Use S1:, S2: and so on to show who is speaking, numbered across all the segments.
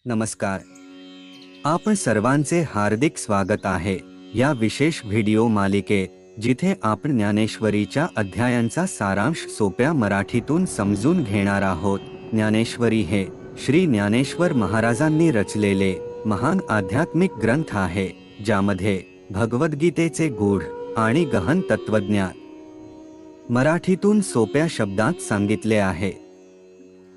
S1: नमस्कार. आपण सर्वांचे हार्दिक स्वागत आहे या विशेष व्हिडिओ मालिकेत, जिथे आपण ज्ञानेश्वरीच्या अध्यायांचा सारांश सोप्या मराठीतून समजून घेणार आहोत. ज्ञानेश्वरी हे श्री ज्ञानेश्वर महाराजांनी रचलेले महान आध्यात्मिक ग्रंथ आहे, ज्यामध्ये भगवद्गीतेचे गूढ आणि गहन तत्वज्ञान मराठीतून सोप्या शब्दांत सांगितले आहे.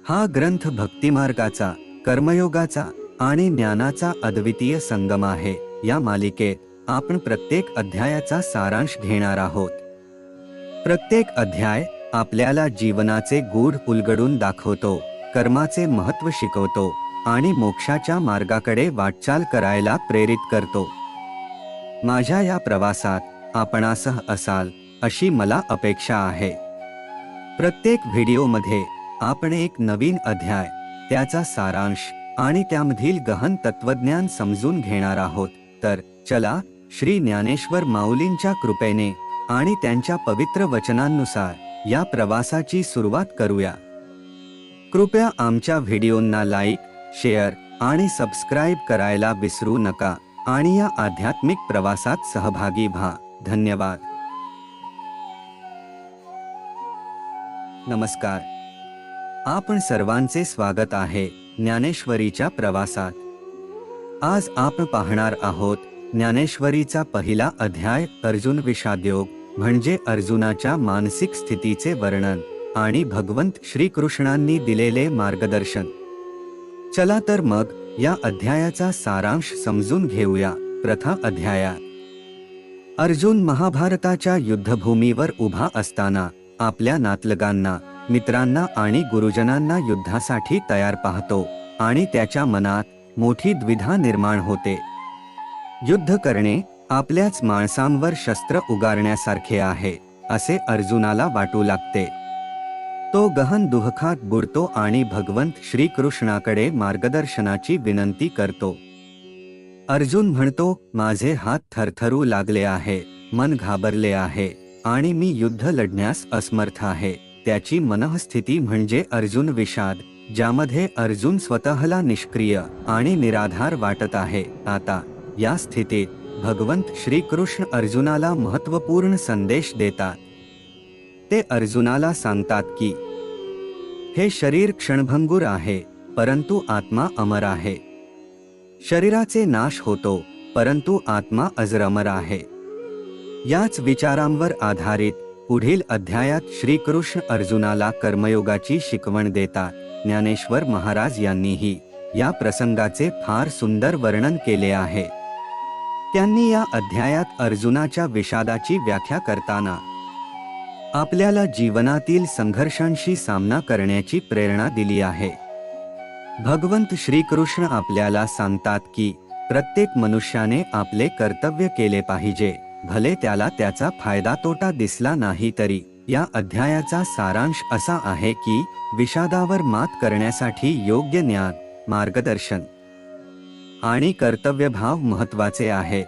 S1: हा ग्रंथ भक्तिमार्गाचा, कर्मयोगाचा आणि ज्ञानाचा अद्वितीय संगम आहे. या मालिकेत आपण प्रत्येक अध्यायाचा सारांश घेणार आहोत. प्रत्येक अध्याय आपल्याला जीवनाचे गूढ उलगडून दाखवतो, कर्माचे महत्त्व शिकवतो आणि मोक्षाच्या मार्गाकडे वाटचाल करायला प्रेरित करतो. माझ्या या प्रवासात आपणासह असाल अशी मला अपेक्षा आहे. प्रत्येक व्हिडिओमध्ये आपण एक नवीन अध्याय, त्याचा सारांश आणि त्यामधील गहन तत्वज्ञान समजून घेणार आहोत. तर चला, श्री ज्ञानेश्वर माऊलींच्या कृपेने आणि त्यांच्या पवित्र वचनांनुसार या प्रवासाची सुरुवात करूया. कृपया आमच्या व्हिडिओंना लाईक, शेअर आणि सबस्क्राईब करायला विसरू नका आणि या आध्यात्मिक प्रवासात सहभागी व्हा. धन्यवाद. नमस्कार. आपण सर्वांचे स्वागत आहे ज्ञानेश्वरीच्या प्रवासात. आज आपण पाहणार आहोत ज्ञानेश्वरीचा पहिला अध्याय, अर्जुन विषादयोग, म्हणजे अर्जुनाच्या मानसिक स्थितीचे वर्णन आणि भगवंत श्रीकृष्णांनी दिलेले मार्गदर्शन. चला तर मग या अध्यायाचा सारांश समजून घेऊया. प्रथम अध्यायात अर्जुन महाभारताच्या युद्धभूमीवर उभा असताना आपल्या नातलगांना, मित्रांना आणि गुरुजनांना युद्धासाठी तयार पाहतो आणि त्याच्या मनात मोठी द्विधा निर्माण होते. युद्ध करणे आपल्याच माणसांवर शस्त्र उगारण्यासारखे आहे, असे अर्जुनाला वाटू लागते. तो गहन दुःखात बुडतो आणि भगवंत श्रीकृष्णाकडे मार्गदर्शनाची विनंती करतो. अर्जुन म्हणतो, माझे हात थरथरू लागले आहे, मन घाबरले आहे आणि मी युद्ध लढण्यास असमर्थ आहे. त्याची मनःस्थिती म्हणजे अर्जुन विषाद, ज्यामध्ये अर्जुन स्वतःला निष्क्रिय आणि निराधार वाटत आहे. आता या स्थितीत भगवंत श्रीकृष्ण अर्जुनाला महत्त्वपूर्ण संदेश देतात. ते अर्जुनाला सांगतात की हे शरीर क्षणभंगुर आहे, परंतु आत्मा अमर आहे. शरीराचे नाश होतो, परंतु आत्मा अजरामर आहे. याच विचारांवर आधारित पुढील अध्यायात श्रीकृष्ण अर्जुनाला कर्मयोगाची शिकवण देतात. ज्ञानेश्वर महाराज यांनीही या प्रसंगाचे फार सुंदर वर्णन केले आहे. त्यांनी या अध्यायात अर्जुनाच्या विषादाची व्याख्या करताना आपल्याला जीवनातील संघर्षांशी सामना करण्याची प्रेरणा दिली आहे. भगवंत श्रीकृष्ण आपल्याला सांगतात की प्रत्येक मनुष्याने आपले कर्तव्य केले पाहिजे, भले त्याला त्याचा फायदा तोटा दिसला नाही तरी. या अध्यायाचा सारांश असा आहे की विषादावर मात करण्यासाठी योग्य ज्ञान, मार्गदर्शन आणि कर्तव्यभाव महत्त्वाचे आहे.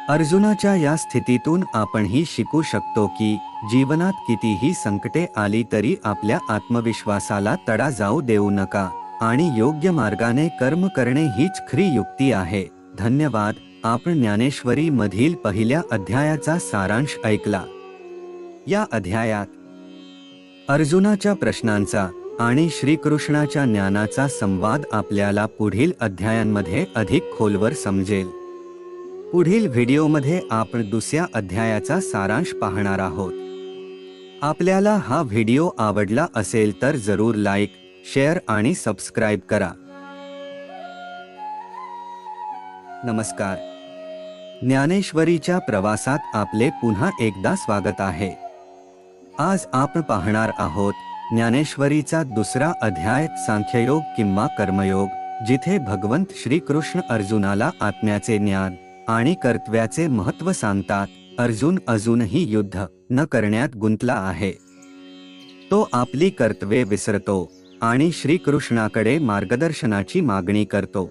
S1: अर्जुनाच्या या स्थितीतून आपणही शिकू शकतो की जीवनात कितीही संकटे आली तरी आपल्या आत्मविश्वासाला तडा जाऊ देऊ नका आणि योग्य मार्गाने कर्म करणे हीच खरी युक्ती आहे. धन्यवाद. आपण ज्ञानेश्वरी मधील पहिल्या अध्यायाचा सारांश ऐकला. या अध्यायात अर्जुनाच्या प्रश्नांचा आणि श्रीकृष्णाच्या ज्ञानाचा संवाद आपल्याला पुढील अध्यायांमध्ये अधिक खोलवर समजेल. पुढील व्हिडिओमध्ये आपण दुसऱ्या अध्यायाचा सारांश पाहणार आहोत. आपल्याला हा व्हिडिओ आवडला असेल तर जरूर लाईक, शेअर आणि सबस्क्राईब करा. नमस्कार. ज्ञानेश्वरीच्या प्रवासात आपले पुन्हा एकदा स्वागत आहे. आज आपण पाहणार आहोत ज्ञानेश्वरीचा दुसरा अध्याय, सांख्ययोग किंवा कर्मयोग, जिथे भगवंत श्रीकृष्ण अर्जुनाला आत्म्याचे ज्ञान आणि कर्तव्याचे महत्त्व सांगतात. अर्जुन अजूनही युद्ध न करण्यात गुंतला आहे. तो आपली कर्तव्ये विसरतो आणि श्रीकृष्णाकडे मार्गदर्शनाची मागणी करतो.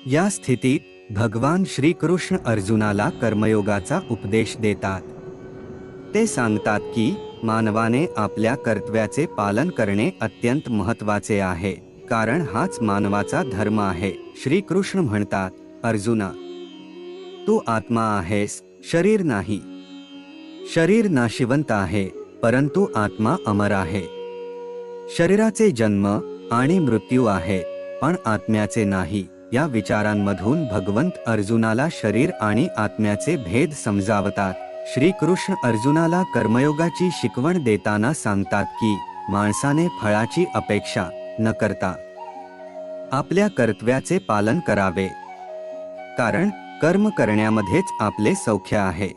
S1: या स्थितीत भगवान श्रीकृष्ण अर्जुनाला कर्मयोगाचा उपदेश देतात. ते सांगतात की मानवाने आपल्या कर्तव्याचे पालन करणे अत्यंत महत्त्वाचे आहे. कारण हाच मानवाचा धर्म आहे. श्रीकृष्ण म्हणतात, अर्जुना, तू आत्मा आहेस, शरीर नाही. शरीर नाशिवंत आहे, परंतु आत्मा अमर आहे. शरीराचे जन्म आणि मृत्यू आहे, पण आत्म्याचे नाही. या विचारांमधून भगवंत अर्जुनाला शरीर आणि आत्म्याचे भेद समजावतात. श्रीकृष्ण अर्जुनाला कर्मयोगाची शिकवण देताना सांगतात की माणसाने फळाची अपेक्षा न करता आपल्या कर्तव्याचे पालन करावे, कारण कर्म करण्यामध्येच आपले सौख्य आहे.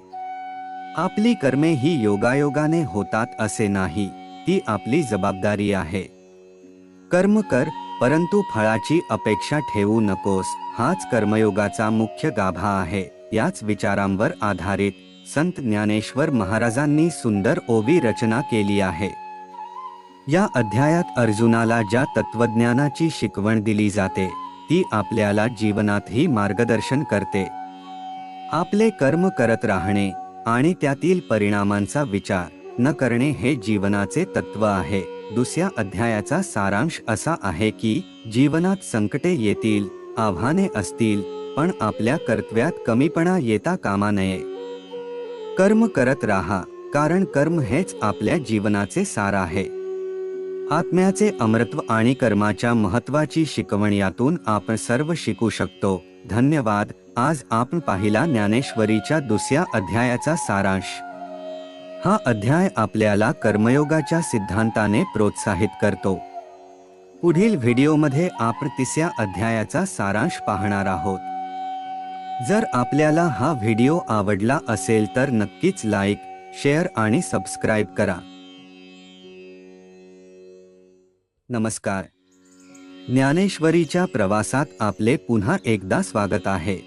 S1: आपली कर्मे ही योगायोगाने होतात असे नाही, ती आपली जबाबदारी आहे. कर्म कर, परंतु फळाची अपेक्षा ठेवू नकोस, हाच कर्मयोगाचा मुख्य गाभा आहे. याच विचारांवर आधारित संत ज्ञानेश्वर महाराजांनी सुंदर ओवी रचना केली आहे. या अध्यायात अर्जुनाला ज्या तत्वज्ञानाची शिकवण दिली जाते ती आपल्याला जीवनातही मार्गदर्शन करते. आपले कर्म करत राहणे आणि त्यातील परिणामांचा विचार न करणे हे जीवनाचे तत्व आहे. दुसऱ्या अध्यायाचा सारांश असा आहे की जीवनात संकटे येतील, आव्हाने असतील, पण आपल्या कर्तव्यात कमीपणा येता कामा नये. कर्म करत राहा, कारण कर्म हेच आपल्या जीवनाचे सार आहे. आत्म्याचे अमरत्व आणि कर्माच्या महत्त्वाची शिकवण यातून आपण सर्व शिकू शकतो. धन्यवाद. आज आपण पाहिला ज्ञानेश्वरीच्या दुसऱ्या अध्यायाचा सारांश. हा अध्याय आपल्याला कर्मयोगाच्या सिद्धांताने प्रोत्साहित करतो. पुढील व्हिडिओमध्ये आपण तिसऱ्या अध्यायाचा सारांश पाहणार आहोत. जर आपल्याला हा व्हिडिओ आवडला असेल तर नक्कीच लाईक, शेअर आणि सबस्क्राईब करा. नमस्कार. ज्ञानेश्वरीच्या प्रवासात आपले पुन्हा एकदा स्वागत आहे.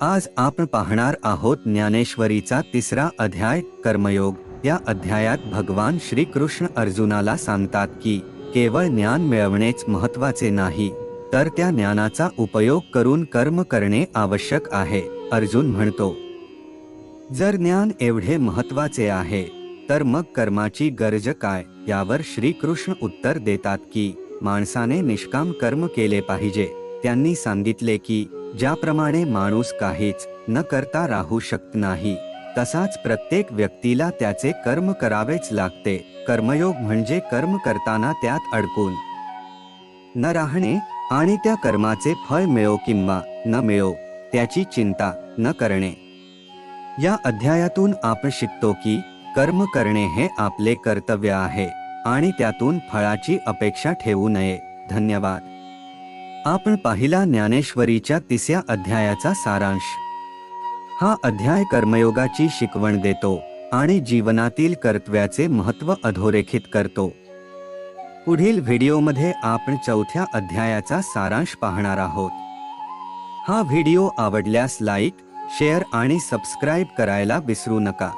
S1: आज आपण पाहणार आहोत ज्ञानेश्वरीचा तिसरा अध्याय, कर्मयोग. या अध्यायात भगवान श्रीकृष्ण अर्जुनाला सांगतात की केवळ ज्ञान मिळवणेच महत्त्वाचे नाही, तर त्या ज्ञानाचा उपयोग करून कर्म करणे आवश्यक आहे. अर्जुन म्हणतो, जर ज्ञान एवढे महत्त्वाचे आहे तर मग कर्माची गरज काय? यावर श्रीकृष्ण उत्तर देतात की माणसाने निष्काम कर्म केले पाहिजे. त्यांनी सांगितले की ज्याप्रमाणे माणूस काहीच न करता राहू शकत नाही, तसाच प्रत्येक व्यक्तीला त्याचे कर्म करावेच लागते. कर्मयोग म्हणजे कर्म करताना त्यात अडकून न राहणे आणि त्या कर्माचे फळ मिळो किंवा न मिळो त्याची चिंता न करणे. या अध्यायातून आपण शिकतो की कर्म करणे हे आपले कर्तव्य आहे आणि त्यातून फळाची अपेक्षा ठेवू नये. धन्यवाद. आपण पाहिला ज्ञानेश्वरीच्या तिसऱ्या अध्यायाचा सारांश. हा अध्याय कर्मयोगाची शिकवण देतो आणि जीवनातील कर्तव्याचे महत्त्व अधोरेखित करतो. पुढील व्हिडिओमध्ये आपण चौथ्या अध्यायाचा सारांश पाहणार आहोत. हा व्हिडिओ आवडल्यास लाईक, शेअर आणि सबस्क्राईब करायला विसरू नका.